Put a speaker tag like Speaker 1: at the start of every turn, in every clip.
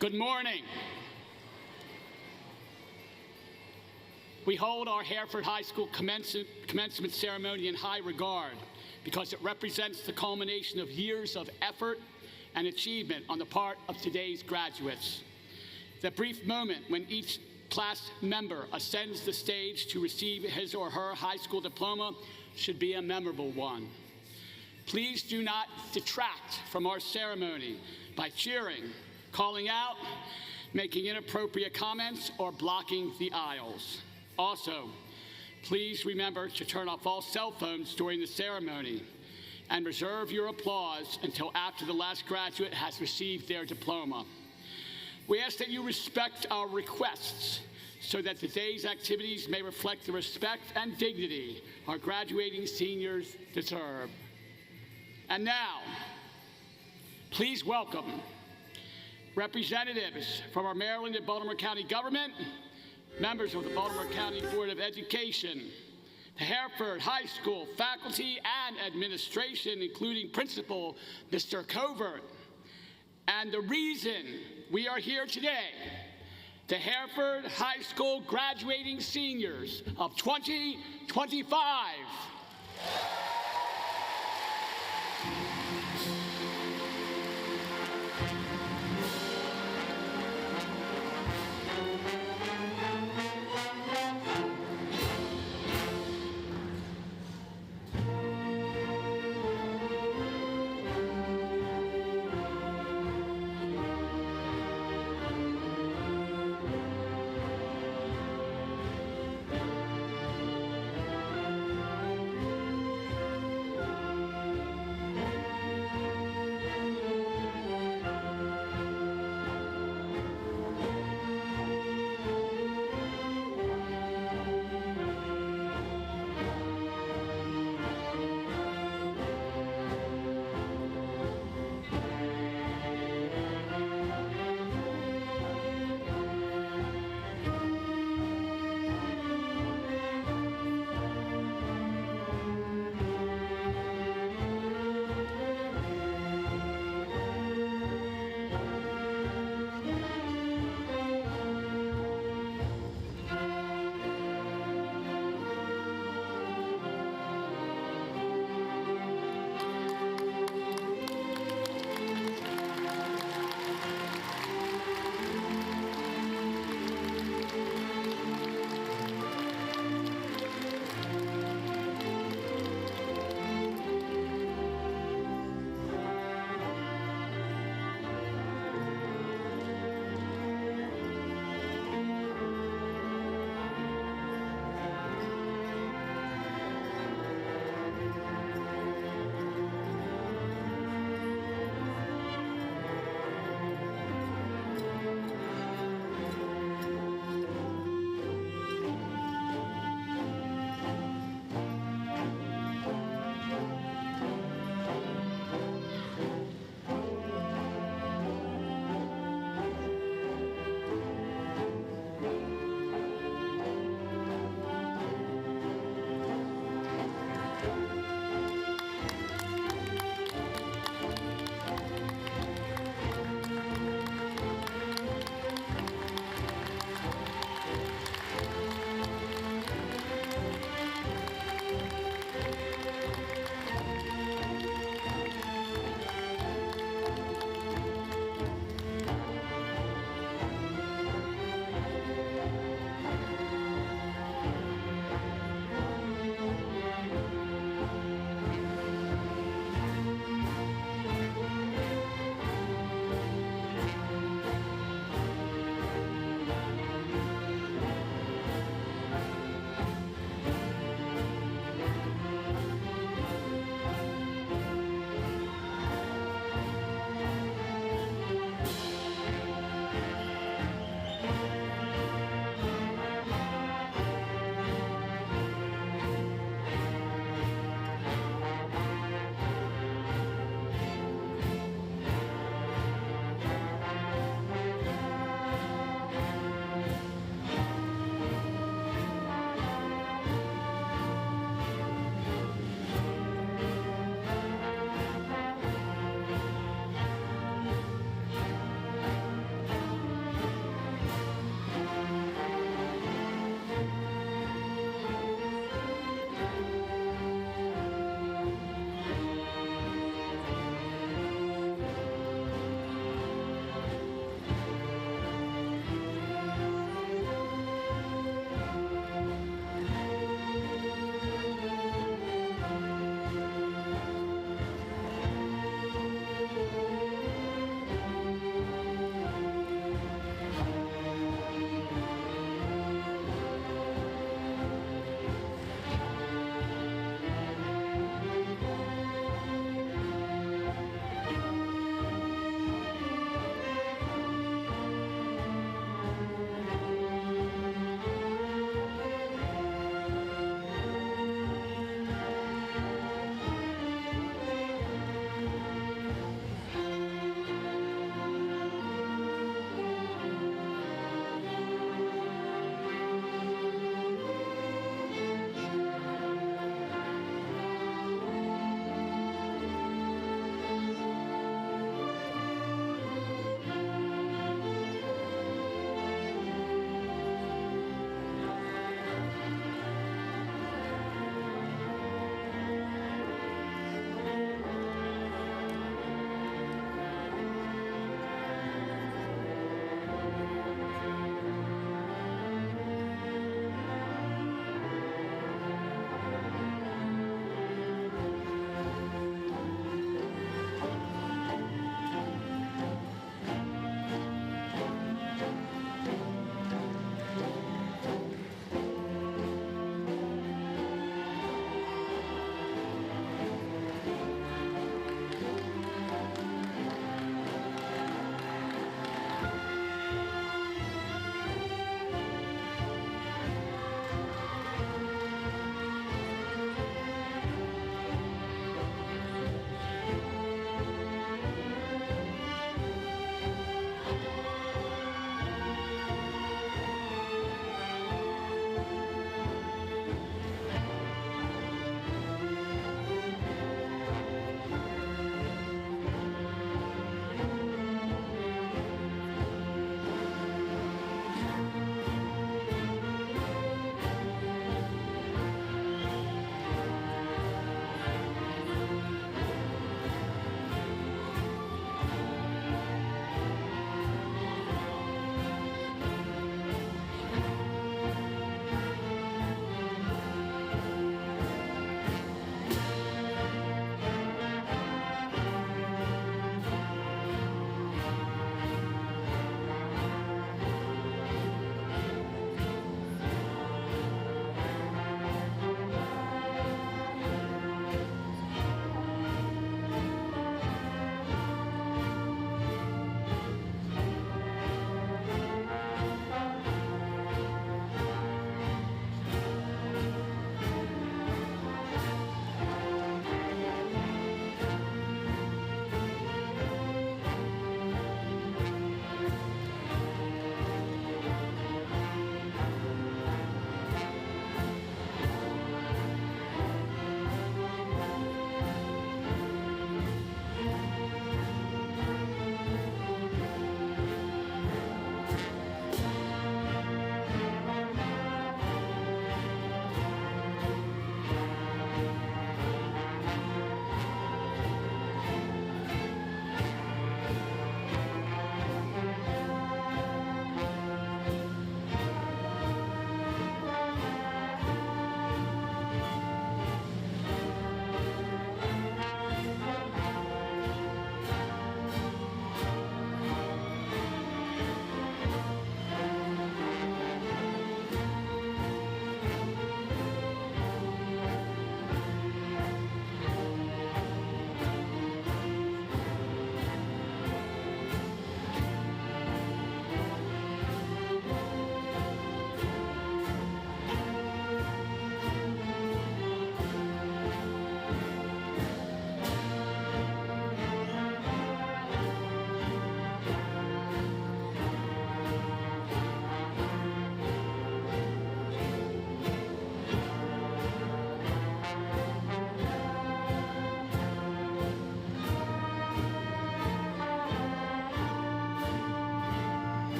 Speaker 1: Good morning. We hold our Hereford High School commencement ceremony in high regard because it represents the culmination of years of effort and achievement on the part of today's graduates. The brief moment when each class member ascends the stage to receive his or her high school diploma should be a memorable one. Please do not detract from our ceremony by cheering, calling out, making inappropriate comments, or blocking the aisles. Also, please remember to turn off all cell phones during the ceremony and reserve your applause until after the last graduate has received their diploma. We ask that you respect our requests so that the day's activities may reflect the respect and dignity our graduating seniors deserve. And now, please welcome representatives from our Maryland and Baltimore County government, members of the Baltimore County Board of Education, the Hereford High School faculty and administration, including Principal Mr. Covert. And the reason we are here today, the Hereford High School graduating seniors of 2025.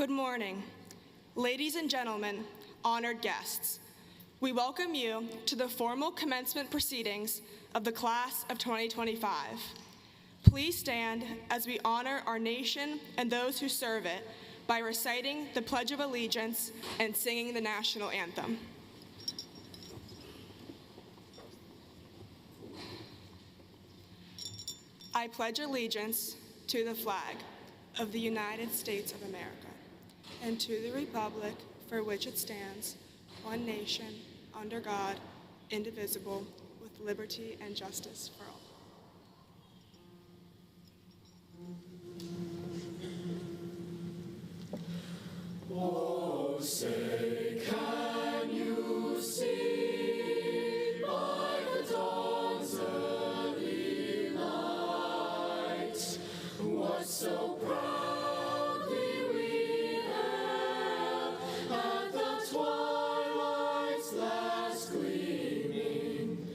Speaker 2: Good morning, ladies and gentlemen, honored guests. We welcome you to the formal commencement proceedings of the class of 2025. Please stand as we honor our nation and those who serve it by reciting the Pledge of Allegiance and singing the national anthem. I pledge allegiance to the flag of the United States of America and to the republic for which it stands, one nation, under God, indivisible, with liberty and justice for all.
Speaker 3: Oh, say, can you see by the dawn's early light what so proudly we hailed at the twilight's last gleaming,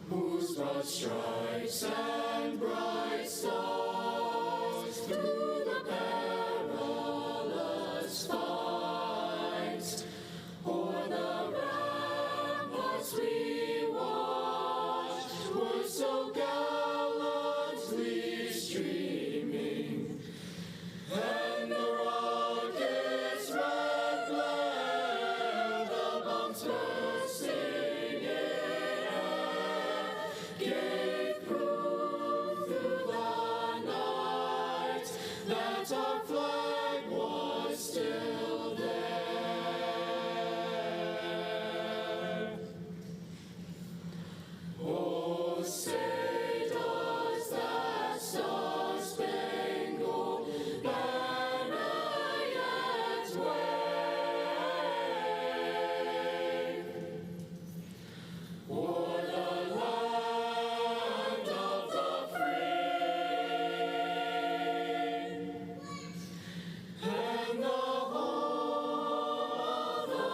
Speaker 3: whose broad stripes and bright stars through the perilous fight o'er the ramparts we watched were so gallantly streaming, and the rocket's red glare, the bombs bursting in air, gave proof through the night that our flag was still there. Oh, say does that star-spangled banner yet wave o'er the land of the free and the home of the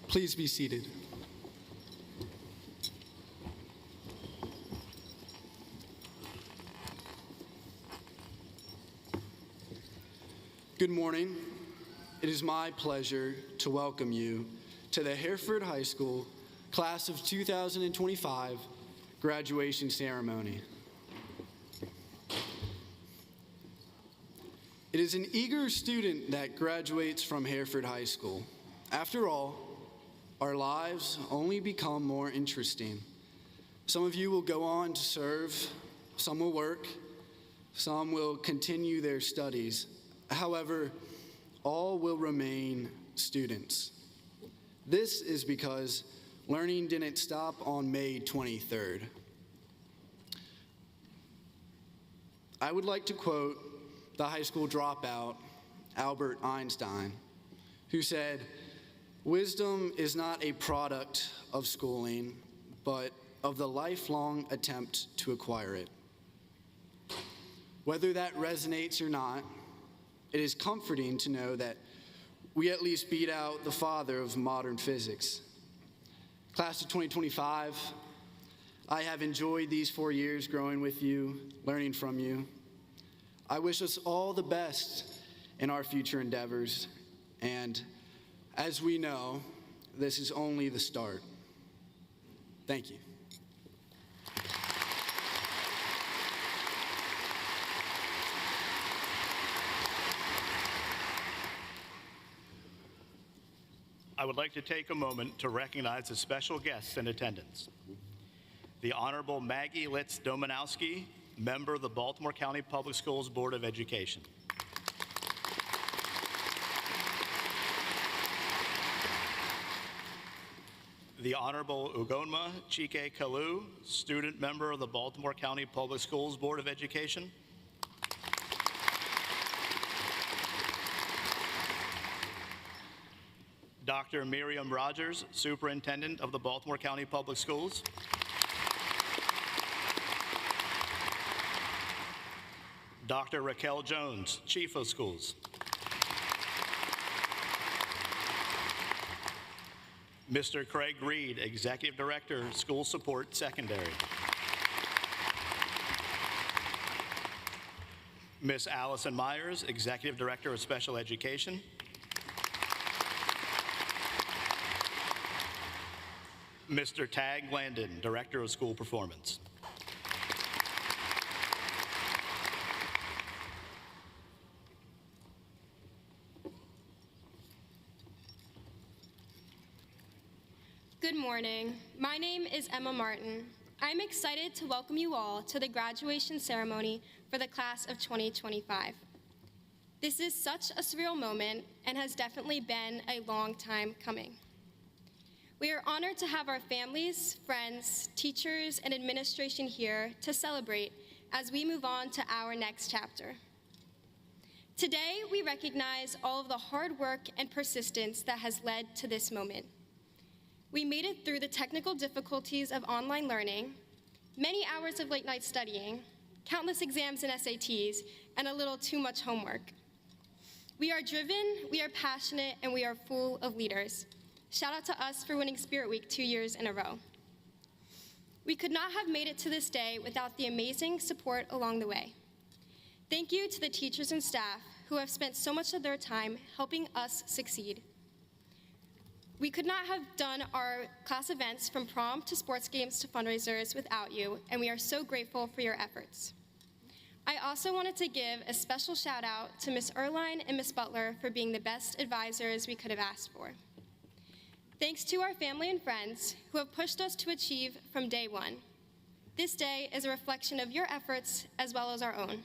Speaker 4: Please be seated. Good morning. It is my pleasure to welcome you to the Hereford High School Class of 2025 graduation ceremony. It is an eager student that graduates from Hereford High School. After all, our lives only become more interesting. Some of you will go on to serve, some will work, some will continue their studies. However, all will remain students. This is because learning didn't stop on May 23rd. I would like to quote the high school dropout, Albert Einstein, who said, "Wisdom is not a product of schooling, but of the lifelong attempt to acquire it." Whether that resonates or not, it is comforting to know that we at least beat out the father of modern physics. Class of 2025, I have enjoyed these 4 years growing with you, learning from you. I wish us all the best in our future endeavors, and as we know, this is only the start. Thank you.
Speaker 5: I would like to take a moment to recognize the special guests in attendance. The Honorable Maggie Litz-Domanowski, member of the Baltimore County Public Schools Board of Education. The Honorable Ugonma Chike Kalu, student member of the Baltimore County Public Schools Board of Education. Dr. Miriam Rogers, Superintendent of the Baltimore County Public Schools. Dr. Raquel Jones, Chief of Schools. Mr. Craig Reed, Executive Director, School Support Secondary. Ms. Allison Myers, Executive Director of Special Education. Mr. Tag Landon, Director of School Performance.
Speaker 6: Good morning. My name is Emma Martin. I'm excited to welcome you all to the graduation ceremony for the class of 2025. This is such a surreal moment and has definitely been a long time coming. We are honored to have our families, friends, teachers, and administration here to celebrate as we move on to our next chapter. Today, we recognize all of the hard work and persistence that has led to this moment. We made it through the technical difficulties of online learning, many hours of late night studying, countless exams and SATs, and a little too much homework. We are driven, we are passionate, and we are full of leaders. Shout out to us for winning Spirit Week 2 years in a row. We could not have made it to this day without the amazing support along the way. Thank you to the teachers and staff who have spent so much of their time helping us succeed. We could not have done our class events from prom to sports games to fundraisers without you, and we are so grateful for your efforts. I also wanted to give a special shout out to Ms. Erline and Ms. Butler for being the best advisors we could have asked for. Thanks to our family and friends who have pushed us to achieve from day one. This day is a reflection of your efforts as well as our own.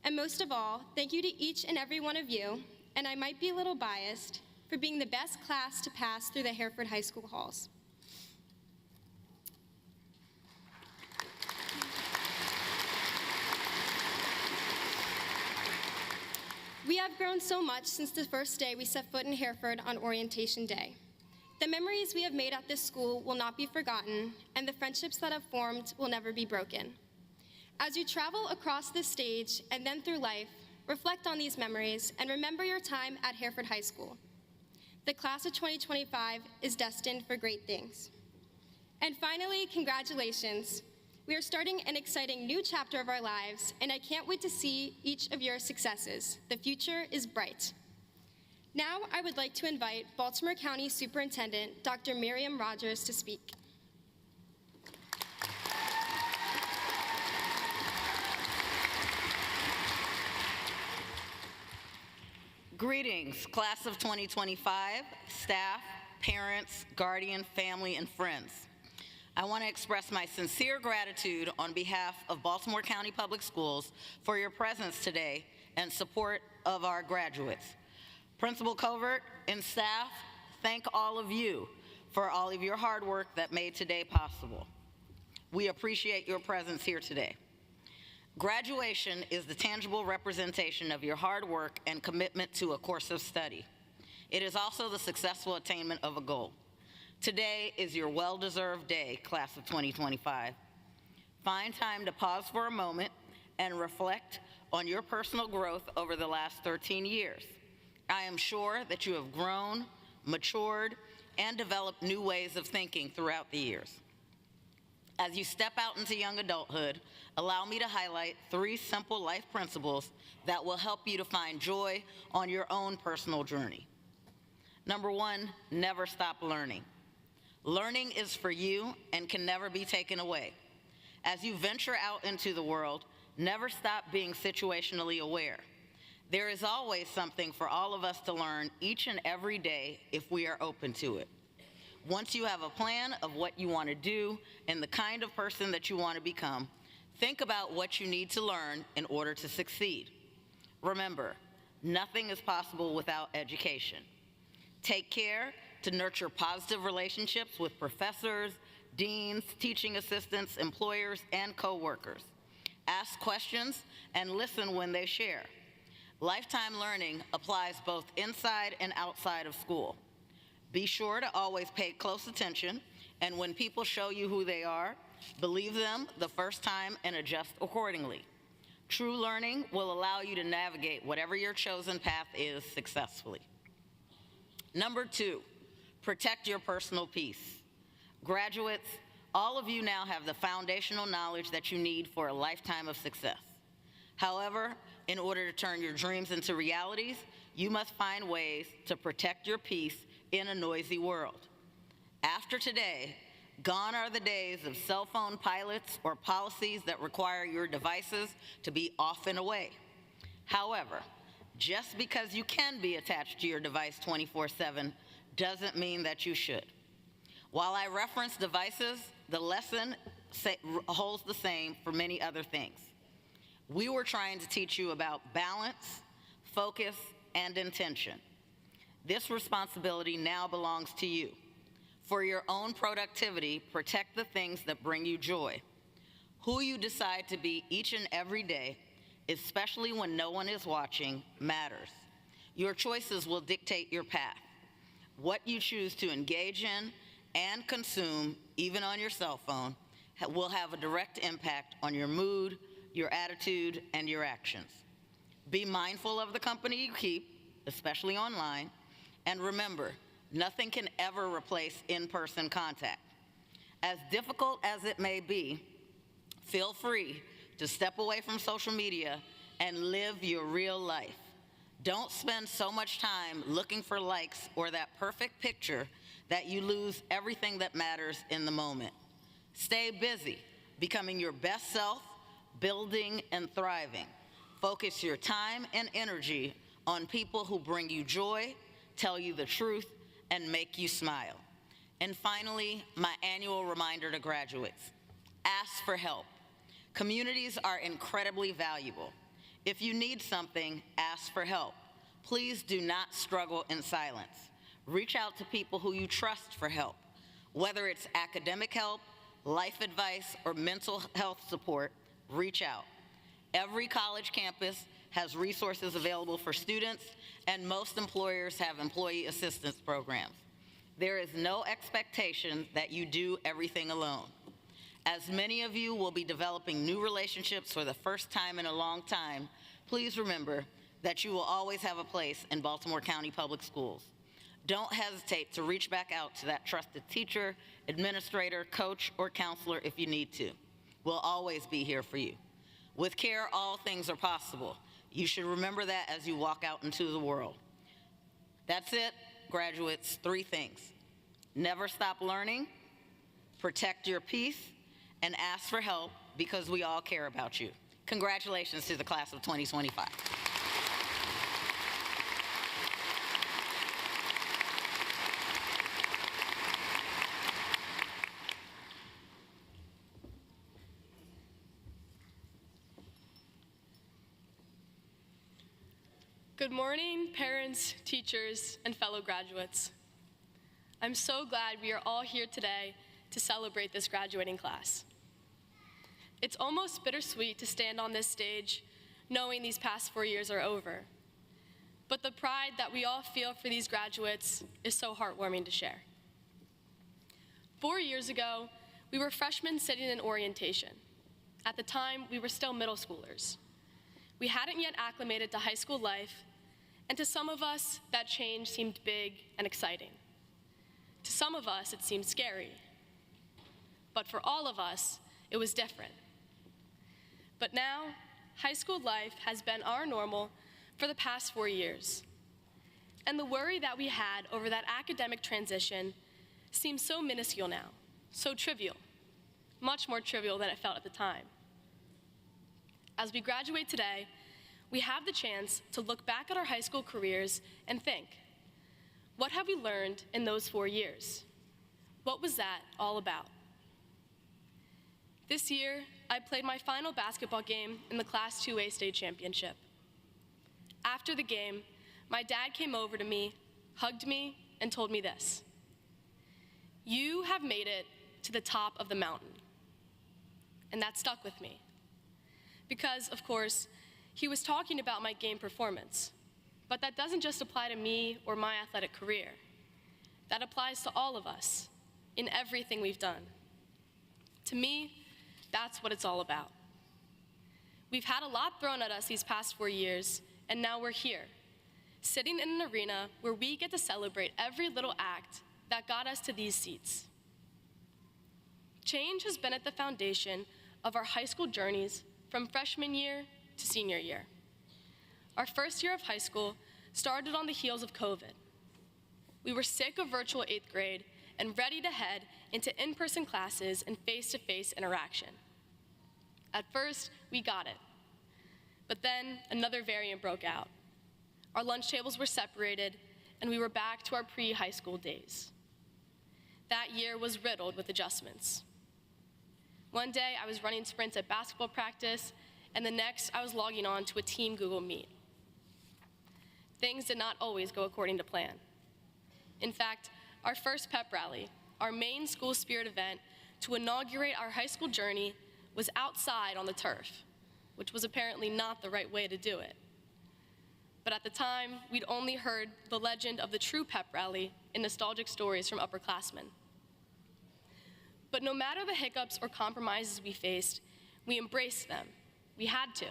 Speaker 6: And most of all, thank you to each and every one of you, and I might be a little biased, for being the best class to pass through the Hereford High School halls. We have grown so much since the first day we set foot in Hereford on Orientation Day. The memories we have made at this school will not be forgotten, and the friendships that have formed will never be broken. As you travel across this stage and then through life, reflect on these memories and remember your time at Hereford High School. The class of 2025 is destined for great things. And finally, congratulations. We are starting an exciting new chapter of our lives, and I can't wait to see each of your successes. The future is bright. Now, I would like to invite Baltimore County Superintendent, Dr. Miriam Rogers, to speak.
Speaker 7: Greetings, class of 2025, staff, parents, guardian, family, and friends. I want to express my sincere gratitude on behalf of Baltimore County Public Schools for your presence today and support of our graduates. Principal Covert and staff, thank all of you for all of your hard work that made today possible. We appreciate your presence here today. Graduation is the tangible representation of your hard work and commitment to a course of study. It is also the successful attainment of a goal. Today is your well-deserved day, class of 2025. Find time to pause for a moment and reflect on your personal growth over the last 13 years. I am sure that you have grown, matured, and developed new ways of thinking throughout the years. As you step out into young adulthood, allow me to highlight 3 simple life principles that will help you to find joy on your own personal journey. Number 1, never stop learning. Learning is for you and can never be taken away. As you venture out into the world, never stop being situationally aware. There is always something for all of us to learn each and every day if we are open to it. Once you have a plan of what you want to do and the kind of person that you want to become, think about what you need to learn in order to succeed. Remember, nothing is possible without education. Take care to nurture positive relationships with professors, deans, teaching assistants, employers, and coworkers. Ask questions and listen when they share. Lifetime learning applies both inside and outside of school. Be sure to always pay close attention, and when people show you who they are, believe them the first time and adjust accordingly. True learning will allow you to navigate whatever your chosen path is successfully. Number 2, protect your personal peace. Graduates, all of you now have the foundational knowledge that you need for a lifetime of success. However, in order to turn your dreams into realities, you must find ways to protect your peace in a noisy world. After today, gone are the days of cell phone pilots or policies that require your devices to be off and away. However, just because you can be attached to your device 24/7 doesn't mean that you should. While I reference devices, the lesson holds the same for many other things. We were trying to teach you about balance, focus, and intention. This responsibility now belongs to you. For your own productivity, protect the things that bring you joy. Who you decide to be each and every day, especially when no one is watching, matters. Your choices will dictate your path. What you choose to engage in and consume, even on your cell phone, will have a direct impact on your mood, your attitude, and your actions. Be mindful of the company you keep, especially online, and remember, nothing can ever replace in-person contact. As difficult as it may be, feel free to step away from social media and live your real life. Don't spend so much time looking for likes or that perfect picture that you lose everything that matters in the moment. Stay busy, becoming your best self, building and thriving. Focus your time and energy on people who bring you joy, tell you the truth, and make you smile. And finally, my annual reminder to graduates: ask for help. Communities are incredibly valuable. If you need something, ask for help. Please do not struggle in silence. Reach out to people who you trust for help. Whether it's academic help, life advice, or mental health support, reach out. Every college campus has resources available for students, and most employers have employee assistance programs. There is no expectation that you do everything alone. As many of you will be developing new relationships for the first time in a long time, please remember that you will always have a place in Baltimore County Public Schools. Don't hesitate to reach back out to that trusted teacher, administrator, coach, or counselor if you need to. We'll always be here for you. With care, all things are possible. You should remember that as you walk out into the world. That's it, graduates, 3 things. Never stop learning, protect your peace, and ask for help because we all care about you. Congratulations to the class of 2025.
Speaker 8: Good morning, parents, teachers, and fellow graduates. I'm so glad we are all here today to celebrate this graduating class. It's almost bittersweet to stand on this stage knowing these past 4 years are over. But the pride that we all feel for these graduates is so heartwarming to share. 4 years ago, we were freshmen sitting in orientation. At the time, we were still middle schoolers. We hadn't yet acclimated to high school life, and to some of us, that change seemed big and exciting. To some of us, it seemed scary. But for all of us, it was different. But now, high school life has been our normal for the past 4 years. And the worry that we had over that academic transition seems so minuscule now, so trivial, much more trivial than it felt at the time. As we graduate today, we have the chance to look back at our high school careers and think, what have we learned in those 4 years? What was that all about? This year, I played my final basketball game in the Class 2A state championship. After the game, my dad came over to me, hugged me, and told me this: "You have made it to the top of the mountain." And that stuck with me. Because, of course, he was talking about my game performance. But that doesn't just apply to me or my athletic career. That applies to all of us in everything we've done. To me, that's what it's all about. We've had a lot thrown at us these past 4 years, and now we're here, sitting in an arena where we get to celebrate every little act that got us to these seats. Change has been at the foundation of our high school journeys from freshman year to senior year. Our first year of high school started on the heels of COVID. We were sick of virtual 8th grade and ready to head into in-person classes and face-to-face interaction. At first, we got it. But then another variant broke out. Our lunch tables were separated, and we were back to our pre-high school days. That year was riddled with adjustments. One day, I was running sprints at basketball practice, and the next, I was logging on to a team Google Meet. Things did not always go according to plan. In fact, our first pep rally, our main school spirit event to inaugurate our high school journey, was outside on the turf, which was apparently not the right way to do it. But at the time, we'd only heard the legend of the true pep rally in nostalgic stories from upperclassmen. But no matter the hiccups or compromises we faced, we embraced them. We had to.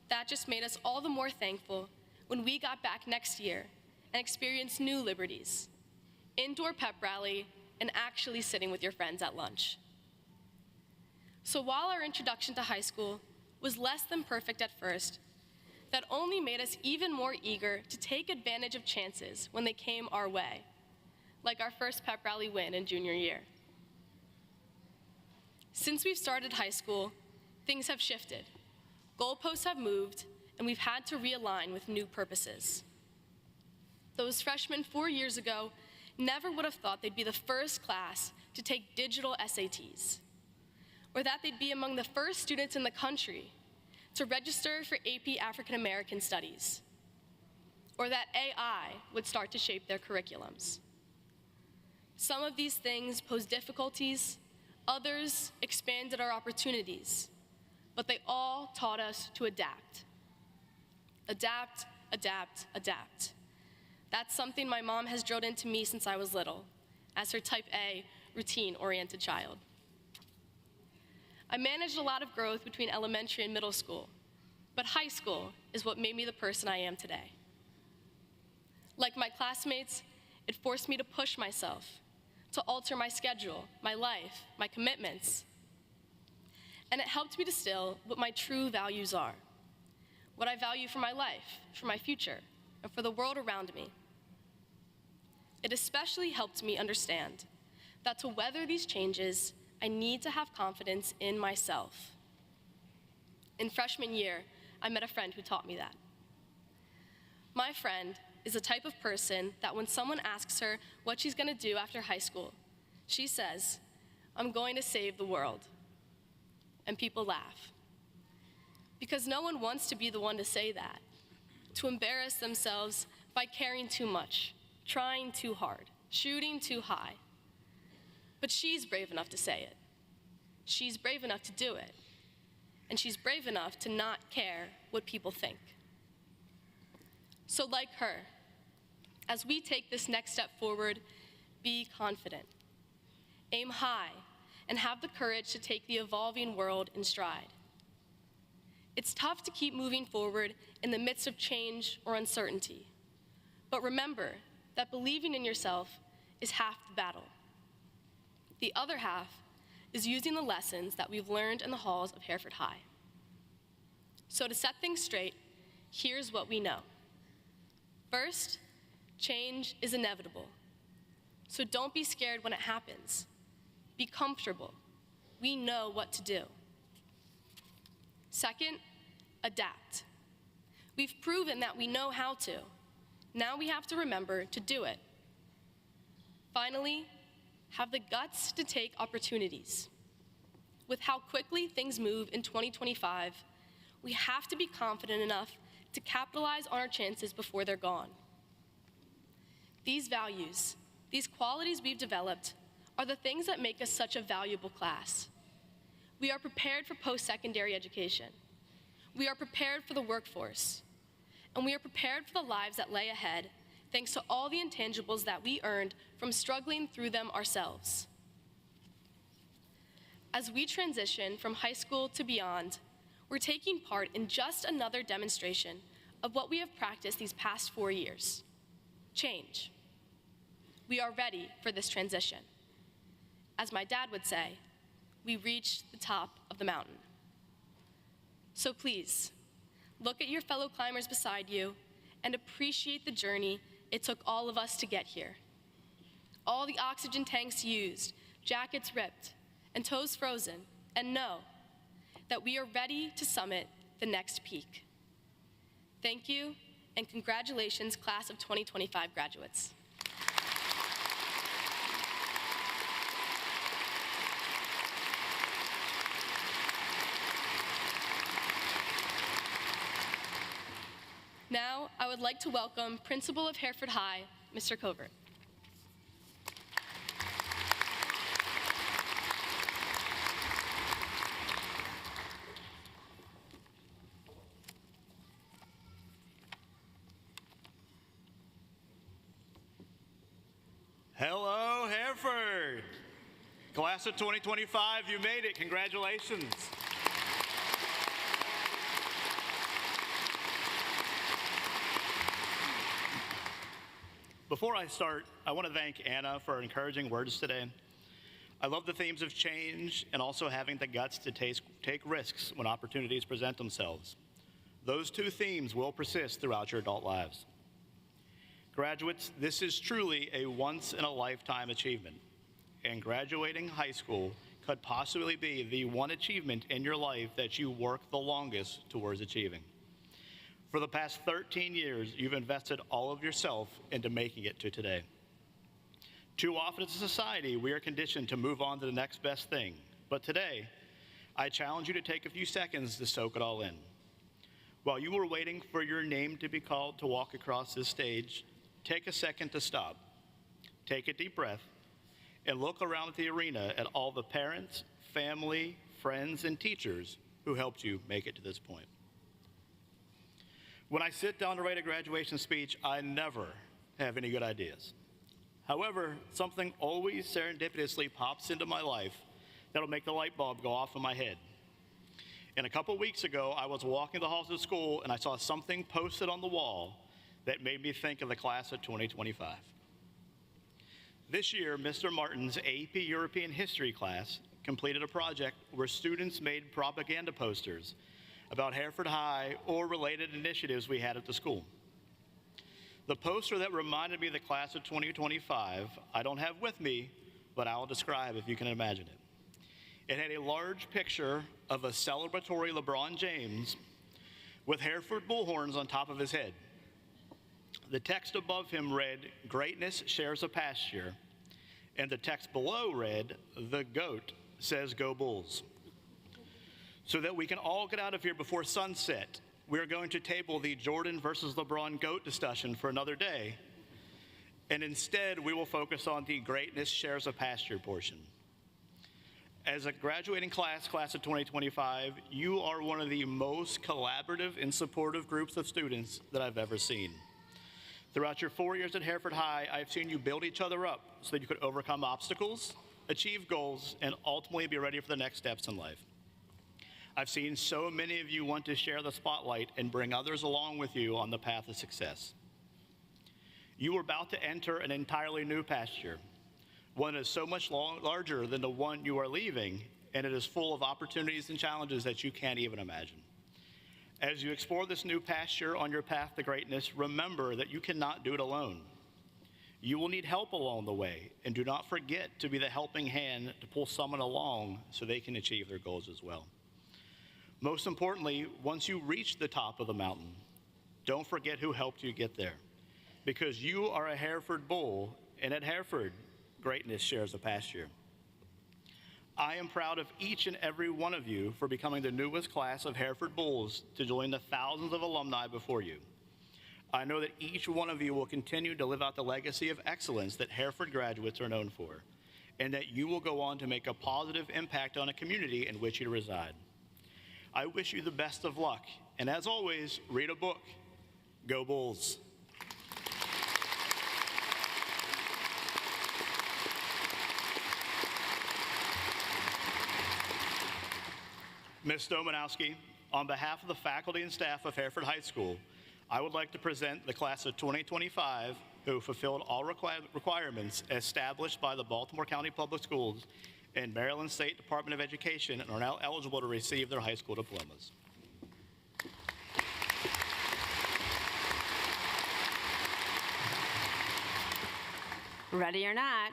Speaker 8: That just made us all the more thankful when we got back next year and experienced new liberties, indoor pep rally, and actually sitting with your friends at lunch. So while our introduction to high school was less than perfect at first, that only made us even more eager to take advantage of chances when they came our way, like our first pep rally win in junior year. Since we've started high school, things have shifted. Goalposts have moved, and we've had to realign with new purposes. Those freshmen 4 years ago never would have thought they'd be the first class to take digital SATs, or that they'd be among the first students in the country to register for AP African American Studies, or that AI would start to shape their curriculums. Some of these things pose difficulties, others expanded our opportunities, but they all taught us to adapt. Adapt, adapt, adapt. That's something my mom has drilled into me since I was little, as her type A, routine-oriented child. I managed a lot of growth between elementary and middle school, but high school is what made me the person I am today. Like my classmates, it forced me to push myself, to alter my schedule, my life, my commitments. And it helped me distill what my true values are, what I value for my life, for my future, and for the world around me. It especially helped me understand that to weather these changes, I need to have confidence in myself. In freshman year, I met a friend who taught me that. My friend is the type of person that when someone asks her what she's gonna do after high school, she says, "I'm going to save the world." And people laugh. Because no one wants to be the one to say that, to embarrass themselves by caring too much, trying too hard, shooting too high. But she's brave enough to say it. She's brave enough to do it. And she's brave enough to not care what people think. So like her, as we take this next step forward, be confident. Aim high and have the courage to take the evolving world in stride. It's tough to keep moving forward in the midst of change or uncertainty. But remember that believing in yourself is half the battle. The other half is using the lessons that we've learned in the halls of Hereford High. So to set things straight, here's what we know. First, change is inevitable. So don't be scared when it happens. Be comfortable. We know what to do. Second, adapt. We've proven that we know how to. Now we have to remember to do it. Finally, have the guts to take opportunities. With how quickly things move in 2025, we have to be confident enough to capitalize on our chances before they're gone. These values, these qualities we've developed, are the things that make us such a valuable class. We are prepared for post-secondary education. We are prepared for the workforce. And we are prepared for the lives that lay ahead, thanks to all the intangibles that we earned from struggling through them ourselves. As we transition from high school to beyond, we're taking part in just another demonstration of what we have practiced these past 4 years: change. We are ready for this transition. As my dad would say, we reached the top of the mountain. So please, look at your fellow climbers beside you and appreciate the journey it took all of us to get here. All the oxygen tanks used, jackets ripped, and toes frozen, and know that we are ready to summit the next peak. Thank you, and congratulations, class of 2025 graduates. Now, I would like to welcome Principal of Hereford High, Mr. Covert.
Speaker 5: Hello, Hereford. Class of 2025, you made it. Congratulations. Before I start, I want to thank Anna for her encouraging words today. I love the themes of change and also having the guts to take risks when opportunities present themselves. Those two themes will persist throughout your adult lives. Graduates, this is truly a once-in-a-lifetime achievement, and graduating high school could possibly be the one achievement in your life that you work the longest towards achieving. For the past 13 years, you've invested all of yourself into making it to today. Too often as a society, we are conditioned to move on to the next best thing. But today, I challenge you to take a few seconds to soak it all in. While you were waiting for your name to be called to walk across this stage, take a second to stop, take a deep breath, and look around the arena at all the parents, family, friends, and teachers who helped you make it to this point. When I sit down to write a graduation speech, I never have any good ideas. However, something always serendipitously pops into my life that'll make the light bulb go off in my head. And a couple weeks ago, I was walking the halls of school and I saw something posted on the wall that made me think of the class of 2025. This year, Mr. Martin's AP European History class completed a project where students made propaganda posters about Hereford High or related initiatives we had at the school. The poster that reminded me of the class of 2025, I don't have with me, but I'll describe if you can imagine it. It had a large picture of a celebratory LeBron James with Hereford bullhorns on top of his head. The text above him read, "Greatness shares a pasture," and the text below read, "The GOAT says go Bulls." So that we can all get out of here before sunset, we are going to table the Jordan versus LeBron GOAT discussion for another day, and instead we will focus on the greatness shares a pasture portion. As a graduating class of 2025, you are one of the most collaborative and supportive groups of students that I've ever seen. Throughout your 4 years at Hereford High, I've seen you build each other up so that you could overcome obstacles, achieve goals, and ultimately be ready for the next steps in life. I've seen so many of you want to share the spotlight and bring others along with you on the path of success. You are about to enter an entirely new pasture, one that is so much larger than the one you are leaving, and it is full of opportunities and challenges that you can't even imagine. As you explore this new pasture on your path to greatness, remember that you cannot do it alone. You will need help along the way, and do not forget to be the helping hand to pull someone along so they can achieve their goals as well. Most importantly, once you reach the top of the mountain, don't forget who helped you get there, because you are a Hereford Bull, and at Hereford, greatness shares a pasture. I am proud of each and every one of you for becoming the newest class of Hereford Bulls to join the thousands of alumni before you. I know that each one of you will continue to live out the legacy of excellence that Hereford graduates are known for, and that you will go on to make a positive impact on a community in which you reside. I wish you the best of luck, and as always, read a book. Go Bulls. Ms. Domanowski, On behalf of the faculty and staff of Hereford High School, I would like to present the class of 2025 who fulfilled all requirements established by the Baltimore County Public Schools and Maryland State Department of Education and are now eligible to receive their high school diplomas.
Speaker 9: Ready or not,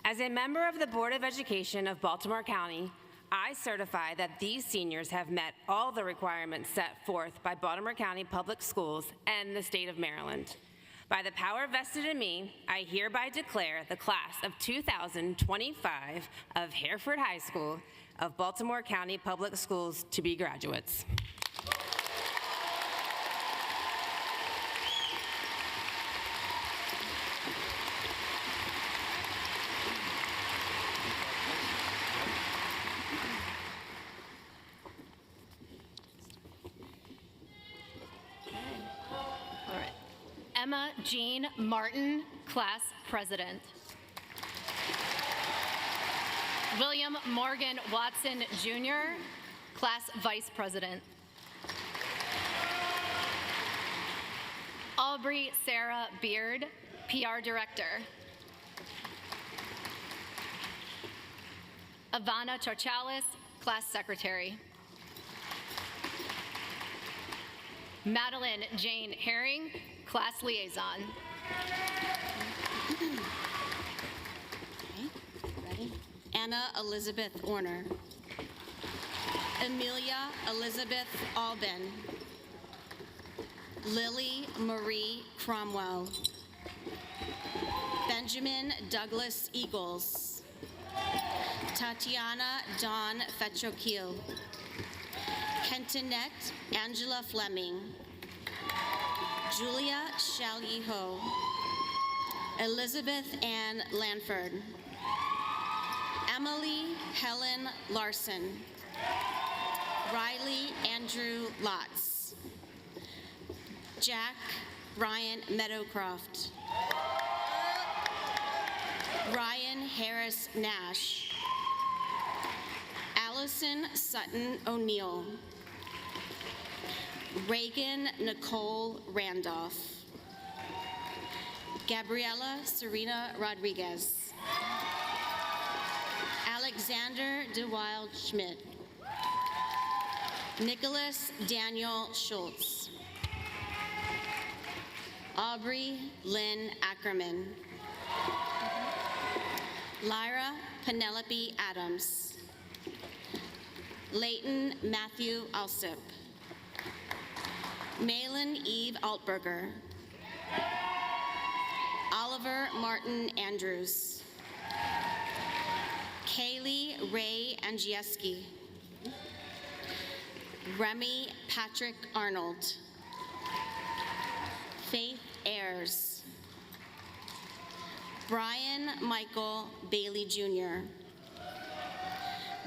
Speaker 9: as a member of the Board of Education of Baltimore County, I certify that these seniors have met all the requirements set forth by Baltimore County Public Schools and the state of Maryland. By the power vested in me, I hereby declare the class of 2025 of Hereford High School of Baltimore County Public Schools to be graduates.
Speaker 10: Emma Jean Martin, Class President. William Morgan Watson, Jr., Class Vice President. Aubrey Sarah Beard, PR Director. Ivana Charchalis, Class Secretary. Madeline Jane Herring, Class Liaison.
Speaker 11: Ready? Anna Elizabeth Orner. Amelia Elizabeth Alban. Lily Marie Cromwell. Benjamin Douglas Eagles. Tatiana Dawn Fetrokiel. Kentonette Angela Fleming. Julia Shelley Ho. Elizabeth Ann Lanford. Emily Helen Larson. Riley Andrew Lotz. Jack Ryan Meadowcroft. Ryan Harris Nash. Allison Sutton O'Neill. Reagan Nicole Randolph. Gabriela Serena Rodriguez. Alexander DeWild Schmidt. Nicholas Daniel Schultz. Aubrey Lynn Ackerman. Lyra Penelope Adams. Leighton Matthew Alsip. Malin Eve Altberger. Oliver Martin Andrews. Kaylee Ray Angieski. Remy Patrick Arnold. Faith Ayers. Brian Michael Bailey Jr.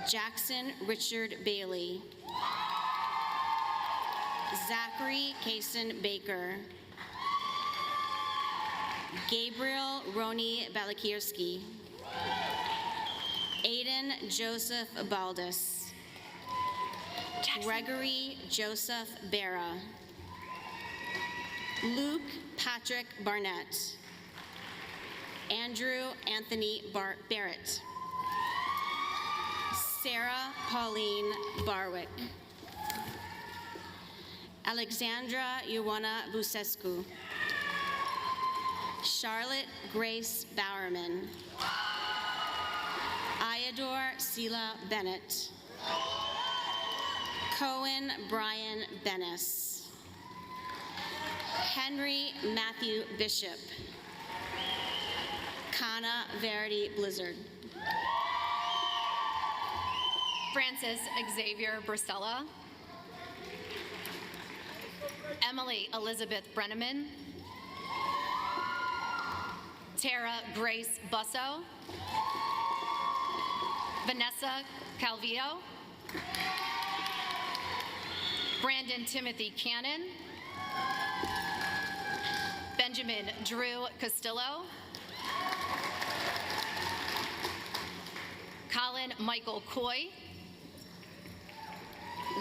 Speaker 11: Jackson Richard Bailey. Zachary Kaysen Baker. Gabriel Roni Balakirski. Aiden Joseph Baldus. Gregory Joseph Barra. Luke Patrick Barnett. Andrew Anthony Barrett. Sarah Pauline Barwick. Alexandra Ioana Busescu. Charlotte Grace Bowerman. Iador Sela Bennett. Cohen Brian Bennis. Henry Matthew Bishop. Kana Verity Blizzard.
Speaker 10: Francis Xavier Bristella. Emily Elizabeth Brenneman. Tara Grace Busso. Vanessa Calvillo. Brandon Timothy Cannon. Benjamin Drew Castillo. Colin Michael Coy.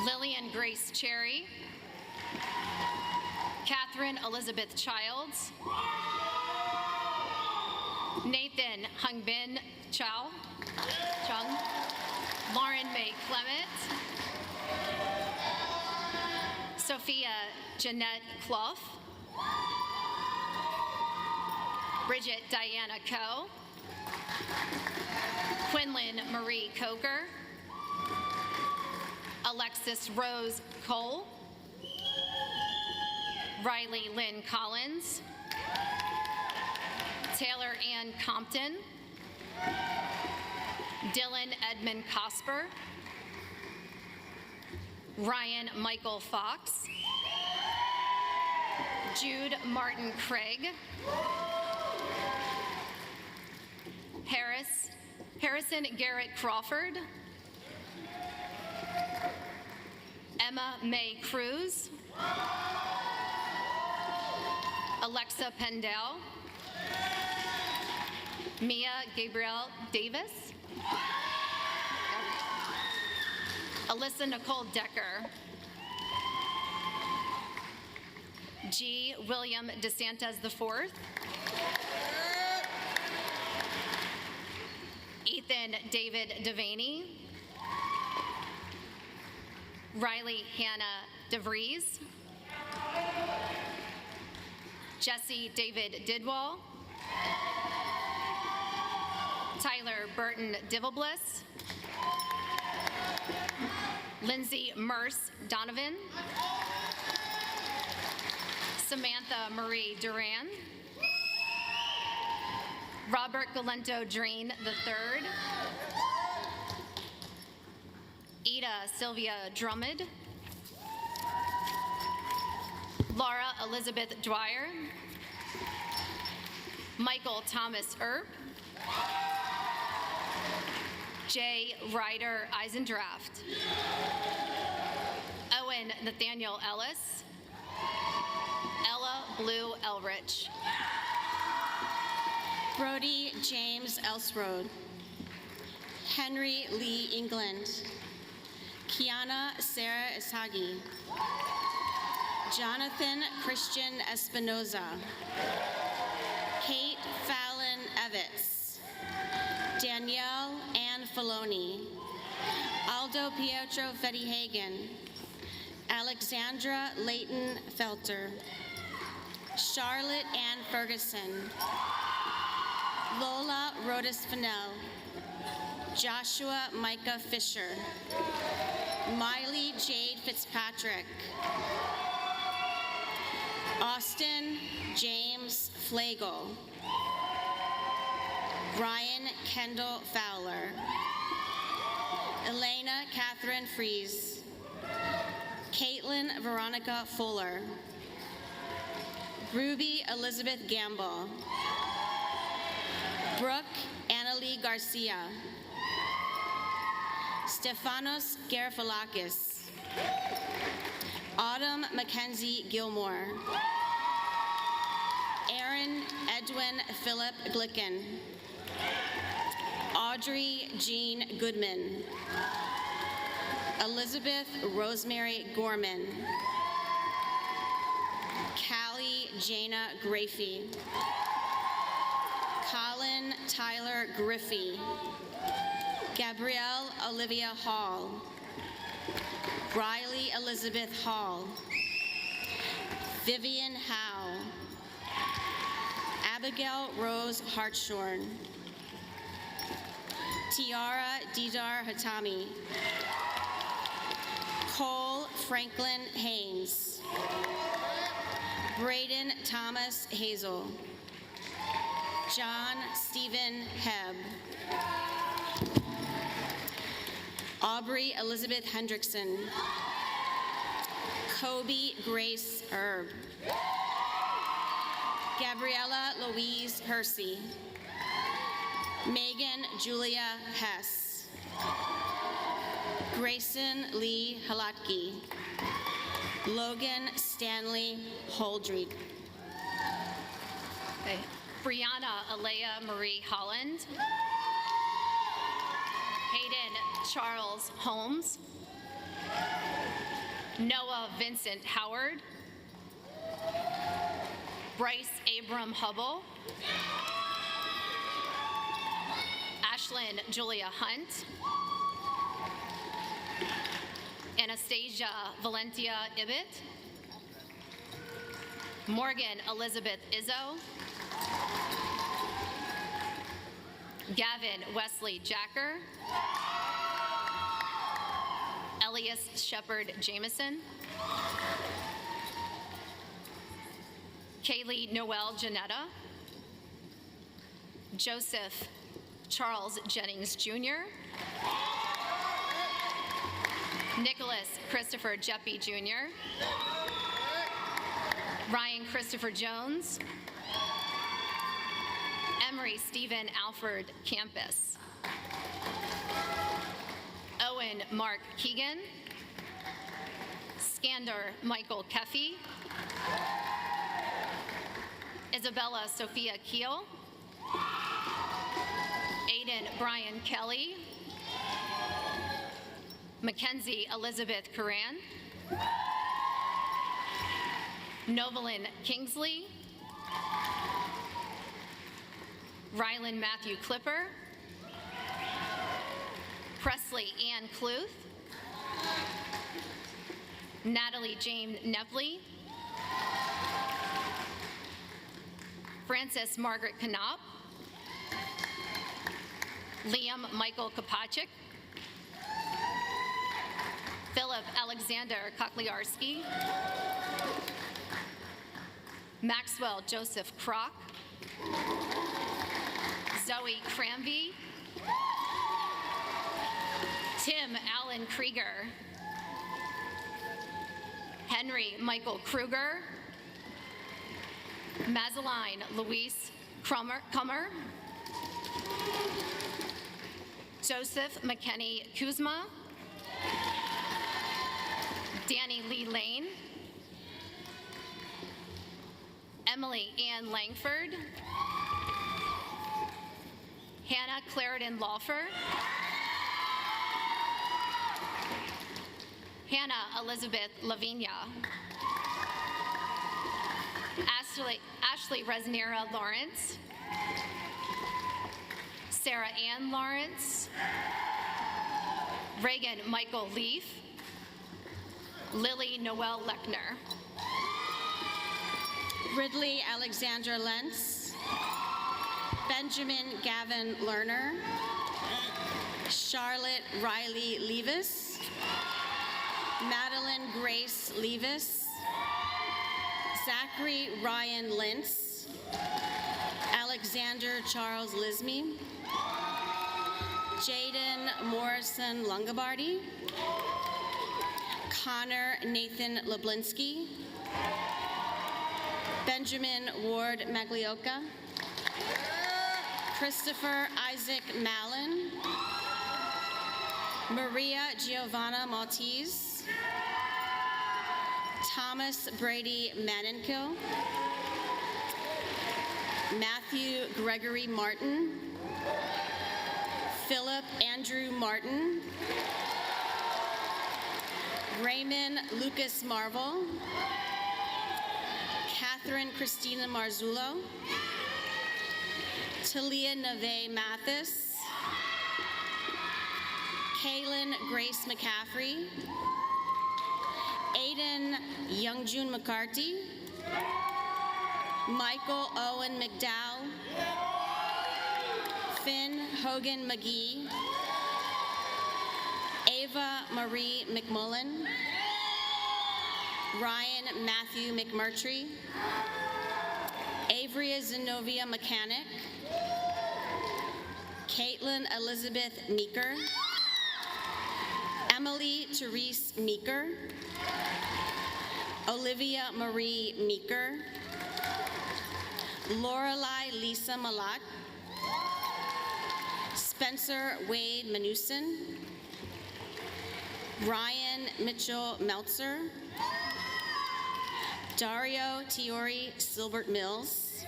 Speaker 10: Lillian Grace Cherry, Catherine Elizabeth Childs, Nathan Hungbin Chung, Lauren May Clement, Sophia Jeanette Clough, Bridget Diana Coe, Quinlan Marie Coker, Alexis Rose Cole, Riley Lynn Collins, Taylor Ann Compton, Dylan Edmund Cosper, Ryan Michael Fox, Jude Martin Craig, Harrison Garrett Crawford, Emma May Cruz, Alexa Pendel, Mia Gabrielle Davis, Alyssa Nicole Decker, G. William DeSantis IV, Ethan David Devaney, Riley Hannah DeVries, Jesse David Didwall, Tyler Burton Divelbliss, Lindsay Merce Donovan, Samantha Marie Duran, Robert Galento Drain III, Ida Sylvia Drummond, Laura Elizabeth Dwyer, Michael Thomas Earp, J. Ryder Eisendraft, Owen Nathaniel Ellis, Ella Blue Elrich,
Speaker 11: Brody James Elsrode, Henry Lee England, Kiana Sarah Ishagi, Jonathan Christian Espinoza, Kate Fallon Evitz, Danielle Ann Filoni, Aldo Pietro Fettyhagen, Alexandra Leighton Felter, Charlotte Ann Ferguson, Lola Rodas Fennell, Joshua Micah Fisher, Miley Jade Fitzpatrick, Austin James Flagel, Ryan Kendall Fowler, Elena Catherine Fries, Caitlin Veronica Fuller, Ruby Elizabeth Gamble, Brooke Annalie Garcia, Stefanos Garofalakis, Autumn Mackenzie Gilmore, Aaron Edwin Philip Glicken, Audrey Jean Goodman, Elizabeth Rosemary Gorman, Callie Jana Grafey, Colin Tyler Griffey, Gabrielle Olivia Hall, Riley Elizabeth Hall, Vivian Howe, Abigail Rose Hartshorn, Tiara Didar Hatami, Cole Franklin Haynes, Braden Thomas Hazel, John Stephen Hebb, Aubrey Elizabeth Hendrickson, Kobe Grace Herb, Gabriella Louise Hersey, Megan Julia Hess, Grayson Lee Halatke, Logan Stanley Holdreed,
Speaker 10: Brianna Alea Marie Holland, Hayden Charles Holmes, Noah Vincent Howard, Bryce Abram Hubble, Ashlyn Julia Hunt, Anastasia Valentia Ibbett, Morgan Elizabeth Izzo, Gavin Wesley Jacker, Elias Shepard Jameson, Kaylee Noel Janetta, Joseph Charles Jennings Jr., Nicholas Christopher Jeppy Jr., Ryan Christopher Jones, Emery Stephen Alfred Campus, Owen Mark Keegan, Skander Michael Keffey, Isabella Sophia Keel, Aiden Brian Kelly, Mackenzie Elizabeth Curran, Novalyn Kingsley, Rylan Matthew Clipper, Presley Ann Cluth, Natalie Jane Nepley, Frances Margaret Knopp, Liam Michael Kopachik, Philip Alexander Kokliarski, Maxwell Joseph Kroc, Zoe Cranby, Tim Allen Krieger, Henry Michael Kruger, Mazeline Louise Kummer, Joseph McKenney Kuzma, Danny Lee Lane, Emily Ann Langford, Hannah Clarendon Lawfer, Hannah Elizabeth Lavinia, Ashley Resnera Lawrence, Sarah Ann Lawrence, Reagan Michael Leaf, Lily Noel Lechner,
Speaker 11: Ridley Alexandra Lentz, Benjamin Gavin Lerner, Charlotte Riley Levis, Madeline Grace Levis, Zachary Ryan Lintz, Alexander Charles Lismy, Jaden Morrison Lungabardi, Connor Nathan Leblinski, Benjamin Ward Maglioka, Christopher Isaac Mallon, Maria Giovanna Maltese, Thomas Brady Manenkill, Matthew Gregory Martin, Philip Andrew Martin, Raymond Lucas Marvel, Catherine Christina Marzullo, Talia Neve Mathis, Kaylin Grace McCaffrey, Aiden Youngjun McCarthy, Michael Owen McDowell, Finn Hogan McGee, Ava Marie McMullen, Ryan Matthew McMurtry, Averia Zenobia Mechanic, Caitlin Elizabeth Meeker, Emily Therese Meeker, Olivia Marie Meeker, Lorelei Lisa Malak, Spencer Wade Manuson, Ryan Mitchell Meltzer, Dario Tiori Silbert Mills,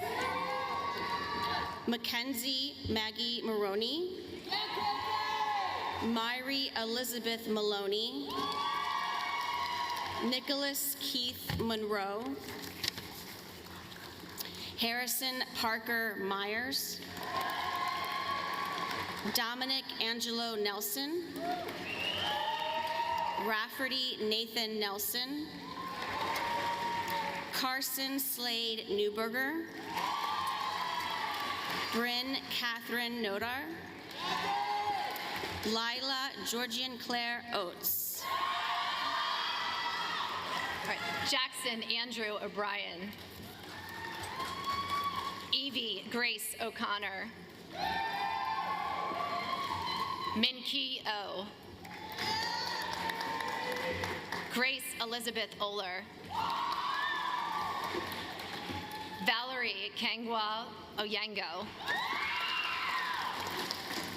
Speaker 11: Mackenzie Maggie Maroney, Myri Elizabeth Maloney, Nicholas Keith Monroe, Harrison Parker Myers, Dominic Angelo Nelson, Rafferty Nathan Nelson, Carson Slade Newberger, Bryn Catherine Nodar, Lila Georgian Claire Oates.
Speaker 10: All right, Jackson Andrew O'Brien. Evie Grace O'Connor. Minky O. Grace Elizabeth Oler. Valerie Kangwa Oyango.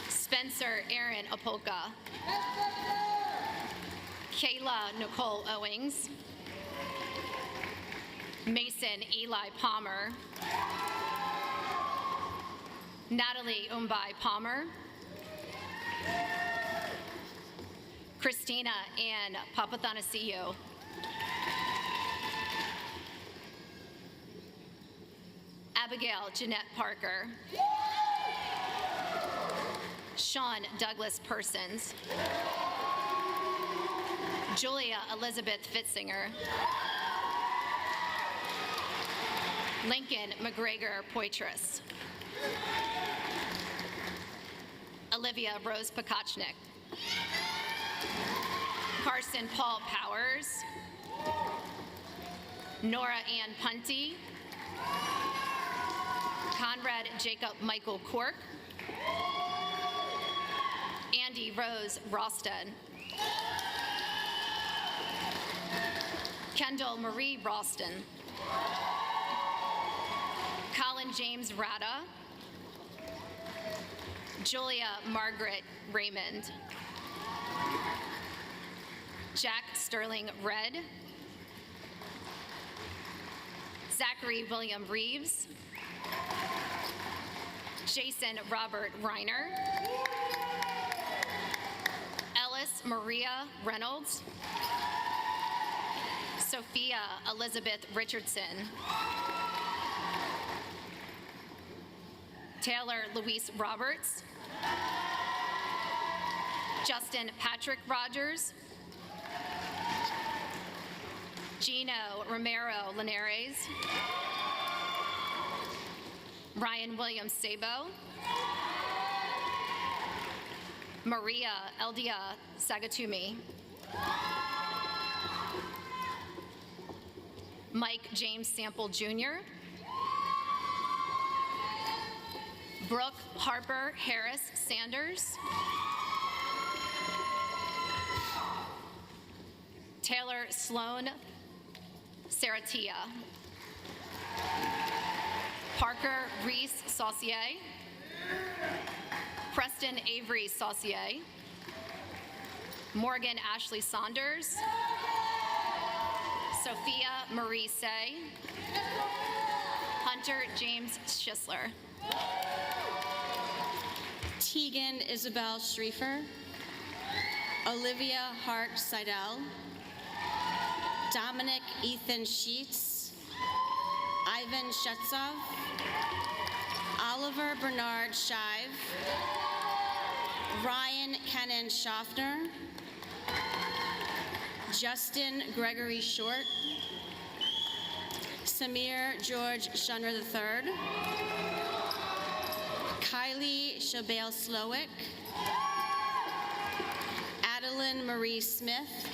Speaker 10: Spencer Aaron Apolka. Kayla Nicole Owings. Mason Eli Palmer. Natalie Umbai Palmer. Christina Ann Papathanasiou. Abigail Jeanette Parker. Sean Douglas Persons. Julia Elizabeth Fitzinger. Lincoln McGregor Poitras. Olivia Rose Pakachnik. Carson Paul Powers. Nora Ann Punty. Conrad Jacob Michael Cork. Andy Rose Roston. Kendall Marie Ralston. Colin James Rada. Julia Margaret Raymond. Jack Sterling Red. Zachary William Reeves. Jason Robert Reiner. Ellis Maria Reynolds. Sophia Elizabeth Richardson. Taylor Louise Roberts. Justin Patrick Rogers. Gino Romero Linares. Ryan Williams Sabo. Maria Eldia Sagatumi. Mike James Sample Jr. Brooke Harper Harris Sanders. Taylor Sloan Saratia. Parker Reese Saucier. Preston Avery Saucier. Morgan Ashley Saunders. Sophia Marie Say. Hunter James Schisler.
Speaker 11: Tegan Isabel Schriefer. Olivia Hart Seidel. Dominic Ethan Sheets. Ivan Shetsov. Oliver Bernard Shive. Ryan Kennan Schaffner. Justin Gregory Short. Samir George Shunner III. Kylie Shabale Slowick. Adeline Marie Smith.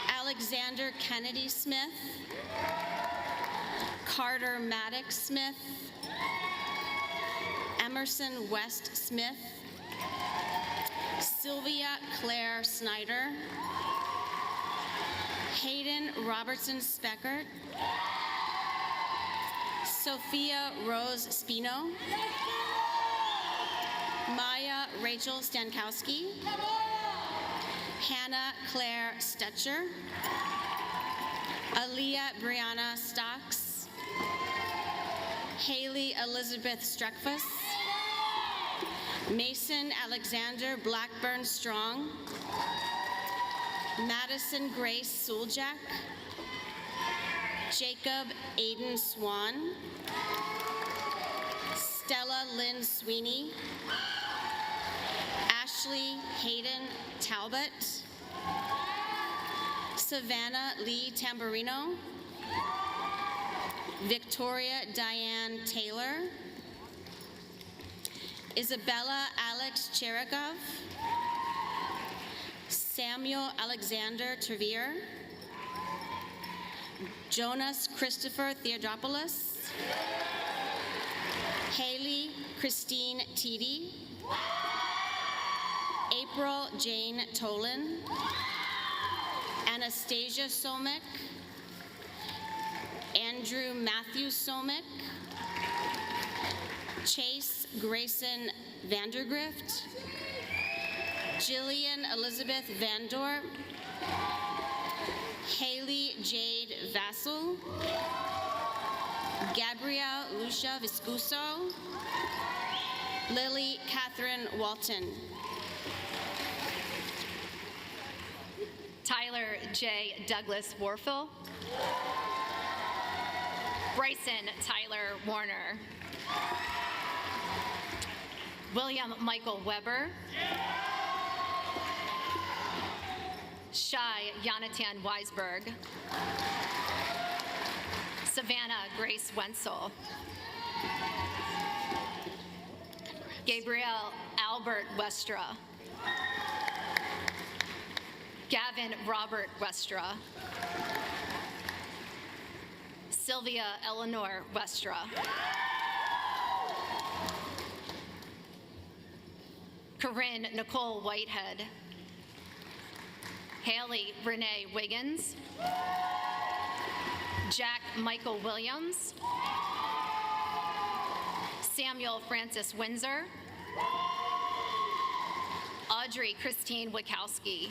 Speaker 11: Alexander Kennedy Smith. Carter Maddox Smith. Emerson West Smith. Sylvia Claire Snyder. Hayden Robertson Speckert. Sophia Rose Spino. Maya Rachel Stankowski. Hannah Claire Stetcher. Aaliyah Brianna Stocks. Haley Elizabeth Streckfuss. Mason Alexander Blackburn Strong. Madison Grace Suljak, Jacob Aiden Swan, Stella Lynn Sweeney, Ashley Hayden Talbot, Savannah Lee Tamburino, Victoria Diane Taylor, Isabella Alex Cherigov, Samuel Alexander Trevere, Jonas Christopher Theodopoulos, Haley Christine Teedy, April Jane Tolan, Anastasia Somek, Andrew Matthew Somek, Chase Grayson Vandergrift, Jillian Elizabeth Vandor, Haley Jade Vassell, Gabrielle Lucia Viscuso, Lily Catherine Walton.
Speaker 10: Tyler J. Douglas Warfill, Bryson Tyler Warner, William Michael Weber, Shai Yonatan Weisberg, Savannah Grace Wenzel, Gabrielle Albert Westra, Gavin Robert Westra, Sylvia Eleanor Westra, Corinne Nicole Whitehead, Haley Renee Wiggins, Jack Michael Williams, Samuel Francis Windsor, Audrey Christine Wachowski,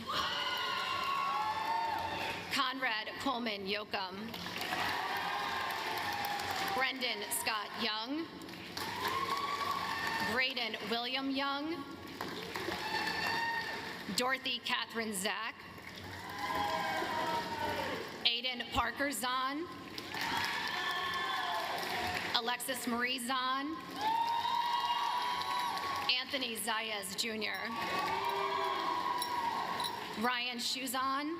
Speaker 10: Conrad Coleman Yoakum, Brendan Scott Young, Braden William Young, Dorothy Catherine Zach, Aiden Parker Zahn, Alexis Marie Zahn, Anthony Zayas Jr., Ryan Shuzan,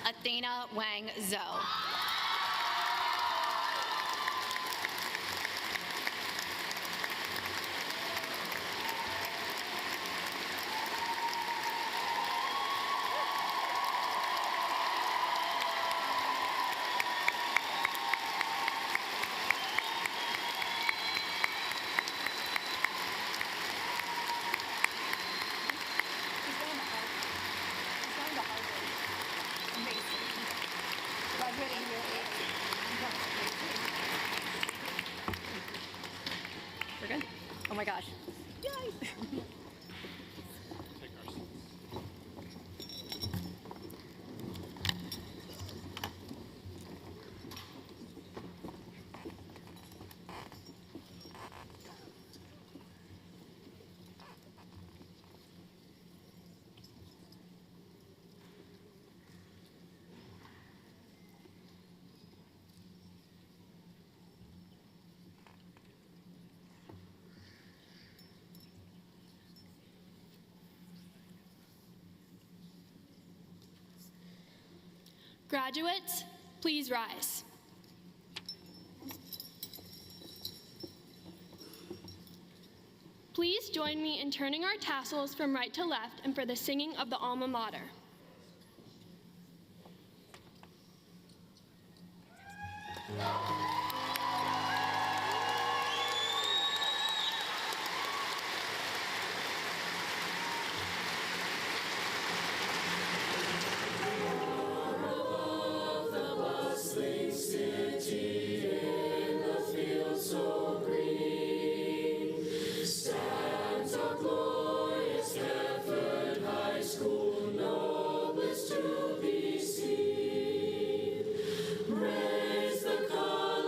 Speaker 10: Athena Wang Zhou. We're good? Oh my gosh. Yay!
Speaker 6: Graduates, please rise. Please join me in turning our tassels from right to left and for the singing of the alma mater.
Speaker 3: Praise the color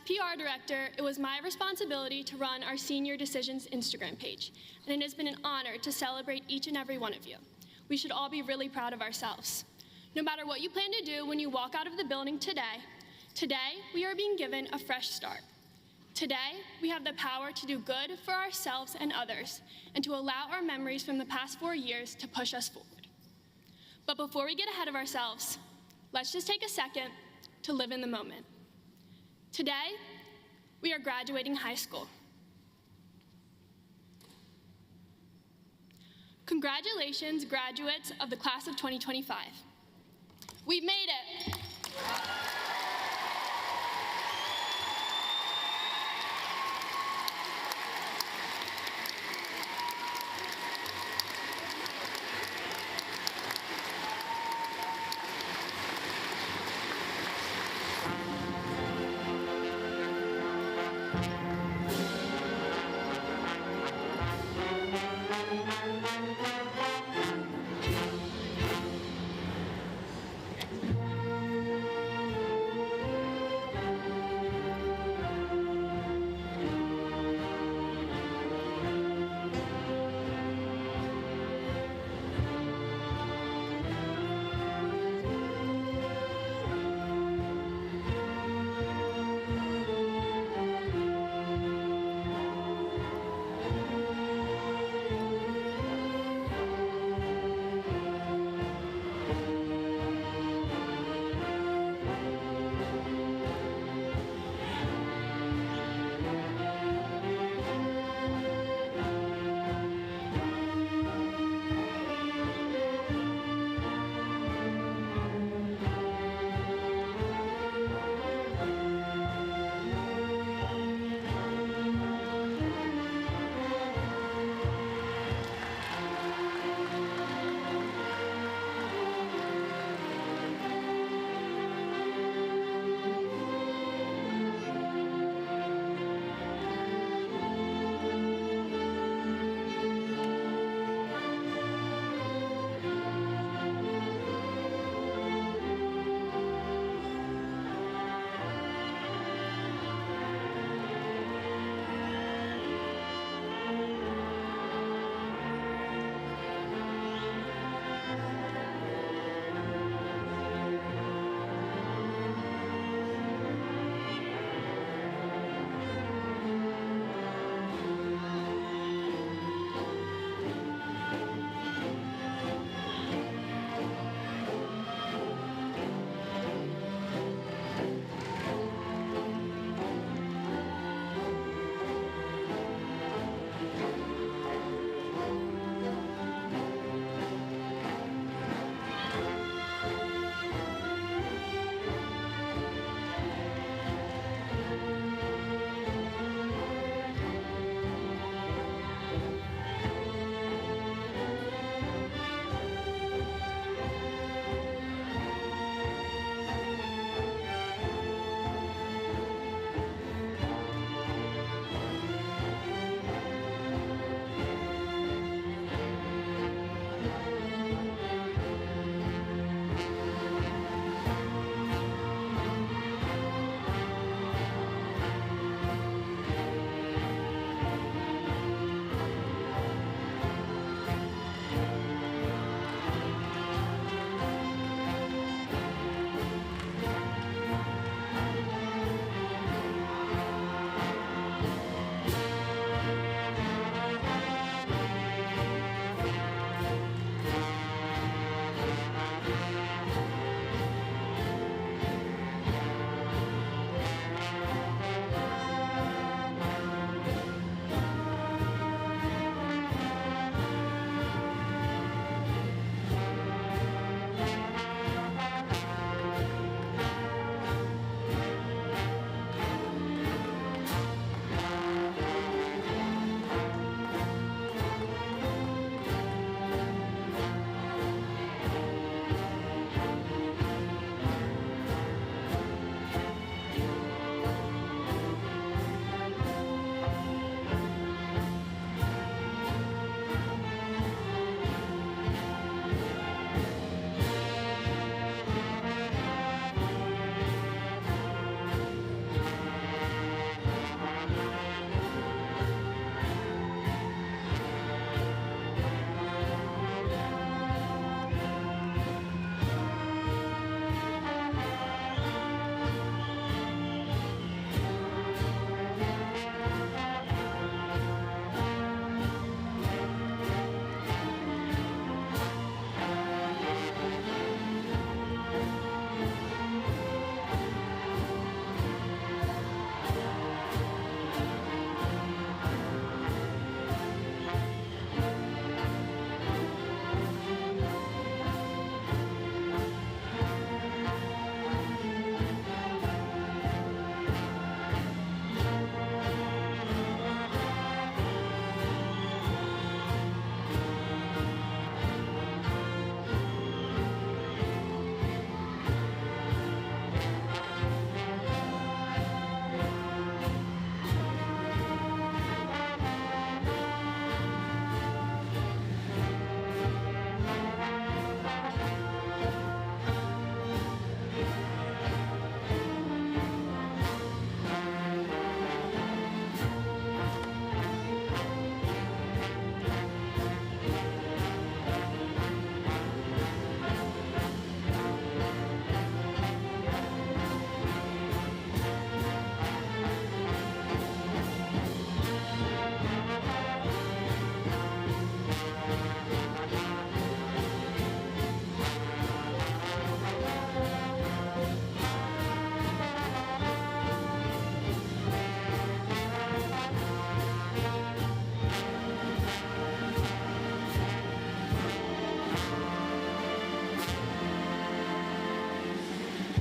Speaker 8: PR director, it was my responsibility to run our Senior Decisions Instagram page, and it has been an honor to celebrate each and every one of you. We should all be really proud of ourselves. No matter what you plan to do when you walk out of the building today we are being given a fresh start. Today, we have the power to do good for ourselves and others, and to allow our memories from the past 4 years to push us forward. But before we get ahead of ourselves, let's just take a second to live in the moment. Today, we are graduating high school. Congratulations, graduates of the class of 2025. We've made it.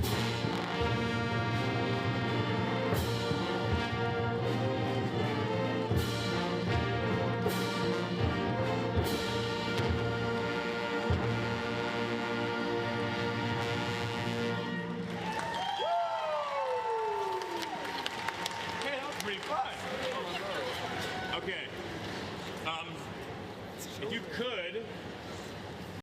Speaker 12: Hey, that was pretty fun. Okay. If you could,